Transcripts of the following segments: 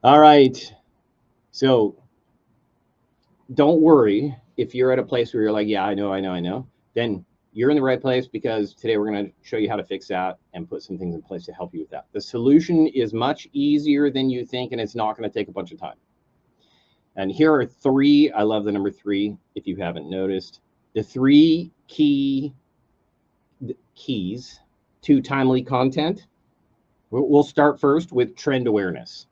All right. So don't worry if you're at a place where you're like, yeah, I know. Then you're in the right place because today we're going to show you how to fix that and put some things in place to help you with that. The solution is much easier than you think, and it's not going to take a bunch of time. And here are three. I love the number three, if you haven't noticed. The three keys to timely content. We'll start first with trend awareness.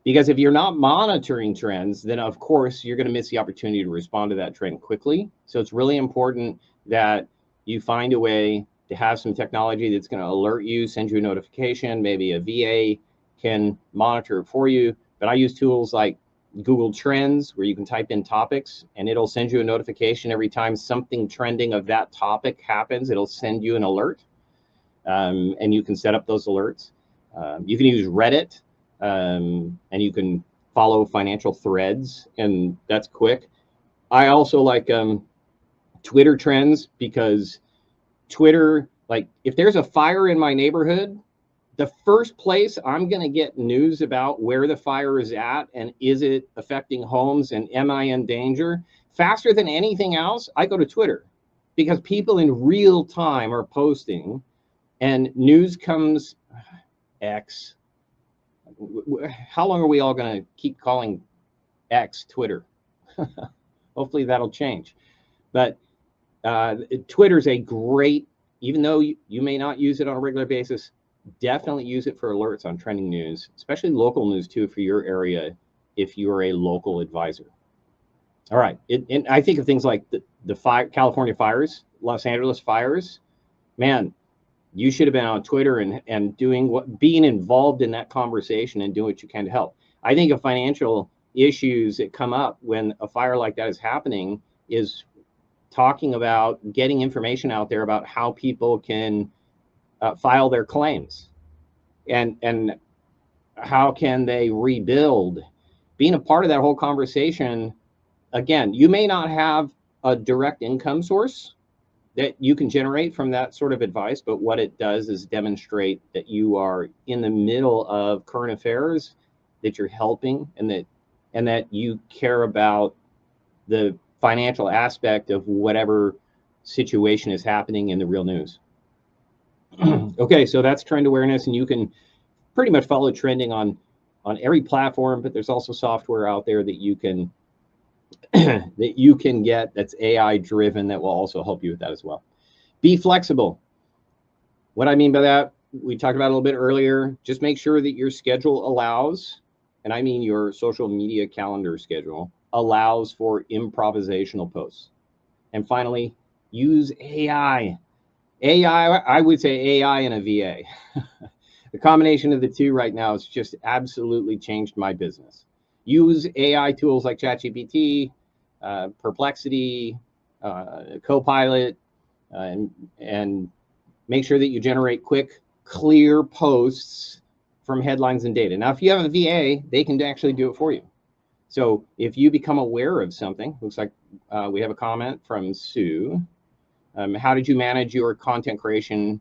Because if you're not monitoring trends, then of course you're going to miss the opportunity to respond to that trend quickly. So it's really important that you find a way to have some technology that's going to alert you, send you a notification. Maybe a VA can monitor it for you. But I use tools like Google Trends, where you can type in topics and it'll send you a notification every time something trending of that topic happens. It'll send you an alert, and you can set up those alerts. You can use Reddit. And you can follow financial threads, and that's quick. I also like Twitter trends, because Twitter, like if there's a fire in my neighborhood, the first place I'm going to get news about where the fire is at and is it affecting homes and am I in danger, faster than anything else, I go to Twitter, because people in real time are posting and news comes. X. How long are we all going to keep calling X Twitter? Hopefully that'll change. But Twitter's a great, even though you may not use it on a regular basis, definitely use it for alerts on trending news, especially local news too, for your area if you're a local advisor. All right. And I think of things like the California fires, Los Angeles fires. Man, you should have been on Twitter and being involved in that conversation and doing what you can to help. I think of financial issues that come up when a fire like that is happening is talking about getting information out there about how people can file their claims and how can they rebuild. Being a part of that whole conversation, again, you may not have a direct income source that you can generate from that sort of advice, but what it does is demonstrate that you are in the middle of current affairs, that you're helping, and that you care about the financial aspect of whatever situation is happening in the real news. Okay, so that's trend awareness, and you can pretty much follow trending on every platform, but there's also software out there that you can get that's AI driven that will also help you with that as well. Be flexible. What I mean by that, we talked about a little bit earlier. Just make sure that your schedule allows, and I mean your social media calendar schedule, allows for improvisational posts. And finally, use AI. I would say AI and a VA. The combination of the two right now has just absolutely changed my business. Use AI tools like ChatGPT, Perplexity, Copilot, and make sure that you generate quick, clear posts from headlines and data. Now, if you have a VA, they can actually do it for you. So if you become aware of something, looks like we have a comment from Sue. How did you manage your content creation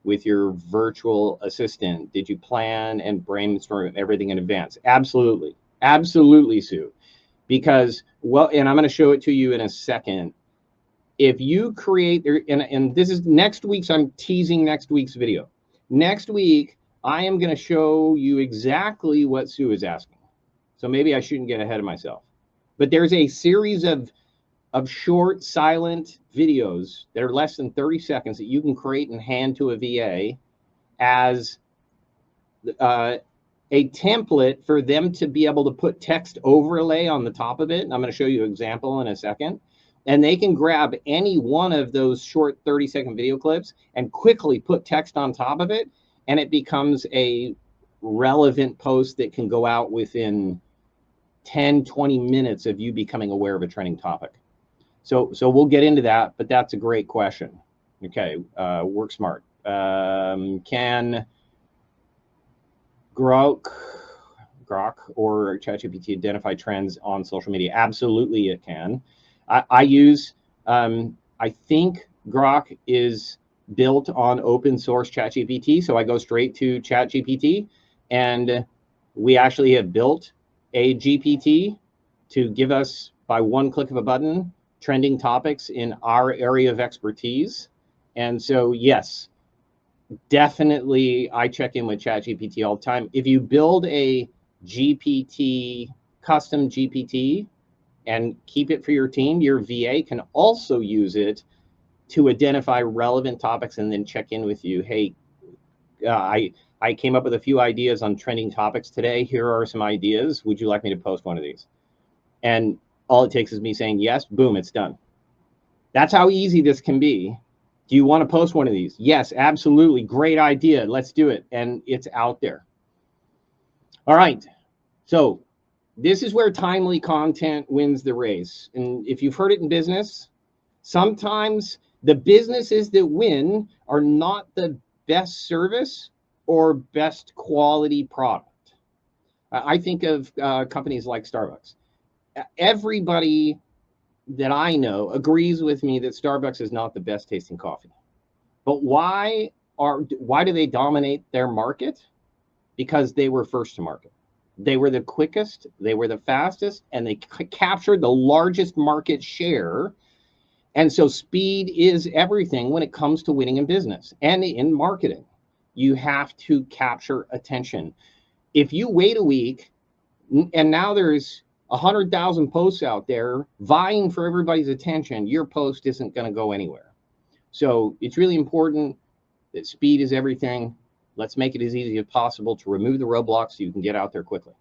with your virtual assistant? Did you plan and brainstorm everything in advance? Absolutely. Absolutely, Sue. Because, well, and I'm going to show it to you in a second. If you create, and this is next week's, I'm teasing next week's video. Next week, I am going to show you exactly what Sue is asking. So maybe I shouldn't get ahead of myself. But there's a series of short, silent videos that are less than 30 seconds that you can create and hand to a VA as a template for them to be able to put text overlay on the top of it. And I'm going to show you an example in a second. And they can grab any one of those short 30-second video clips and quickly put text on top of it. And it becomes a relevant post that can go out within 10, 20 minutes of you becoming aware of a trending topic. So we'll get into that, but that's a great question. Okay, work smart. Can Grok or ChatGPT identify trends on social media? Absolutely, it can. I use, I think Grok is built on open source ChatGPT, so I go straight to ChatGPT, and We actually have built a GPT to give us, by one click of a button, trending topics in our area of expertise. And so, yes, definitely I check in with ChatGPT all the time. If you build a GPT, custom GPT, and keep it for your team, your VA can also use it to identify relevant topics and then check in with you. Hey, I came up with a few ideas on trending topics today. Here are some ideas. Would you like me to post one of these? And all it takes is me saying yes, boom, it's done. That's how easy this can be. Do you want to post one of these? Yes, absolutely. Great idea. Let's do it. And it's out there. All right. So this is where timely content wins the race. And if you've heard it in business, sometimes the businesses that win are not the best service or best quality product. I think of companies like Starbucks. Everybody that I know agrees with me that Starbucks is not the best tasting coffee. But why do they dominate their market? Because they were first to market. They were the quickest, they were the fastest, and they captured the largest market share. And so speed is everything when it comes to winning in business and in marketing. You have to capture attention. If you wait a week and now there's 100,000 posts out there vying for everybody's attention, your post isn't going to go anywhere. So it's really important that speed is everything. Let's make it as easy as possible to remove the roadblocks so you can get out there quickly.